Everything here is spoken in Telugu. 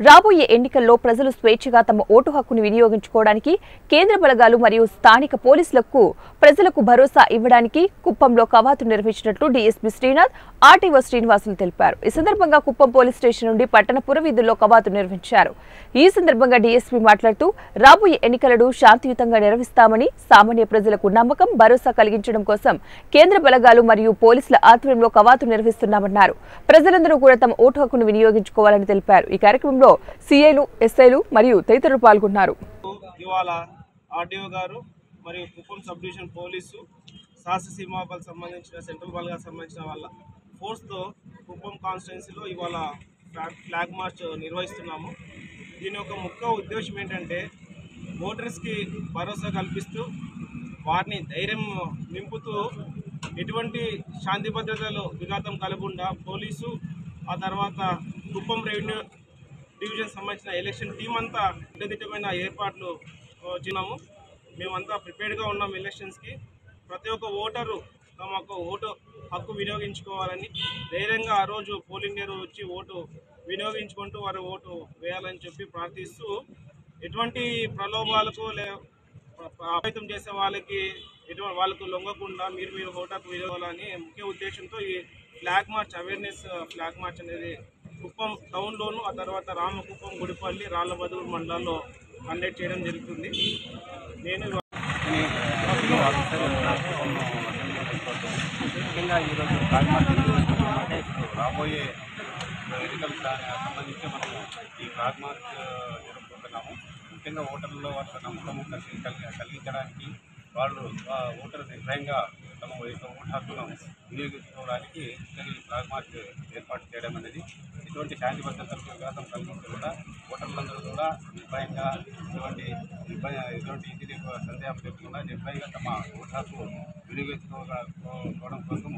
రాబోయే ఎన్నికల్లో ప్రజలు స్వేచ్ఛగా తమ ఓటు హక్కును వినియోగించుకోవడానికి కేంద్ర బలగాలు మరియు స్థానిక పోలీసులకు ప్రజలకు భరోసా ఇవ్వడానికి కుప్పంలో కవాతు నిర్వహించినట్లు డీఎస్పీ శ్రీనాథ్, ఆర్టీఓ శ్రీనివాసులు తెలిపారు. ఈ సందర్భంగా కుప్పం పోలీస్ స్టేషన్ నుండి పట్టణ పురవీధుల్లో కవాతు నిర్వహించారు. ఈ సందర్భంగా డీఎస్పీ మాట్లాడుతూ రాబోయే ఎన్నికలను శాంతియుతంగా నిర్వహిస్తామని, సామాన్య ప్రజలకు నమ్మకం, భరోసా కలిగించడం కోసం కేంద్ర బలగాలు మరియు పోలీసుల ఆధ్వర్యంలో కవాతు నిర్వహిస్తున్నామన్నారు. ప్రజలందరూ కూడా తమ ఓటు హక్కును వినియోగించుకోవాలని తెలిపారు. ఈ కార్యక్రమంలో సిఐలు, ఎస్ఐలు మరియు తదితరులు పాల్గొన్నారు. ఇవాళ ఆర్టీఓ గారు మరియు కుప్పం సబ్ డివిజన్ పోలీసు సీమాపల్కి సంబంధించిన సెంట్రల్ బల్గా సంబంధించిన వాళ్ళ ఫోర్స్తో కుప్పం కాన్స్టిట్యున్సీలో ఇవాళ ఫ్లాగ్ మార్చ్ నిర్వహిస్తున్నాము. దీని యొక్క ముఖ్య ఉద్దేశం ఏంటంటే ఓటర్స్కి భరోసా కల్పిస్తూ వారిని ధైర్యం నింపుతూ ఎటువంటి శాంతి భద్రతలు విఘాతం కలగకుండా పోలీసు, ఆ తర్వాత కుప్పం రెవెన్యూ డివిజన్ సంబంధించిన ఎలక్షన్ టీం అంతా దిట్టమైన ఏర్పాట్లు చేసినాము. మేమంతా ప్రిపేర్డ్గా ఉన్నాం ఎలక్షన్స్కి. ప్రతి ఒక్క ఓటరు తమ ఓటు హక్కు వినియోగించుకోవాలని, ధైర్యంగా ఆ రోజు పోలింగ్ డే వచ్చి ఓటు వినియోగించుకుంటూ వారు ఓటు వేయాలని చెప్పి ప్రార్థిస్తూ, ఎటువంటి ప్రలోభాలకు ప్రభావితం చేసే వాళ్ళకు లొంగకుండా మీరు ఓటు హక్కు వినియోగాలని ముఖ్య ఉద్దేశంతో ఈ flag March, awareness flag March అనేది కుప్పం టౌన్లోను, ఆ తర్వాత రామకుప్పం, గుడిపల్లి, రాళ్లబదూరు మండలాల్లో కండక్ట్ చేయడం జరుగుతుంది. నేను ముఖ్యంగా ఈరోజు ఫ్లాగ్ మార్చ్ అంటే రాబోయే ఎన్నికలకు సంబంధించి మనము ఈ ఫ్లాగ్ మార్చ్ జరుపుకుంటున్నాము. ముఖ్యంగా ఓటర్లలో వాళ్ళ నమ్మకము కలిగించడానికి, వాళ్ళు ఓటరు నిర్భయంగా తమ ఓటు హక్కును వినియోగించుకోవడానికి ఈ ఫ్లాగ్ మార్చ్ ఏర్పాటు చేయడం అనేది ఇటువంటి శాంతి భద్రతలకు విఘాతం కలిగించకుండా ఓటర్లందరూ కూడా నిర్భయంగా ఎటువంటి ఇది సందేహం లేకుండా నిర్భయంగా తమ ఓటు హక్కు వినియోగించుకోవడం కోసం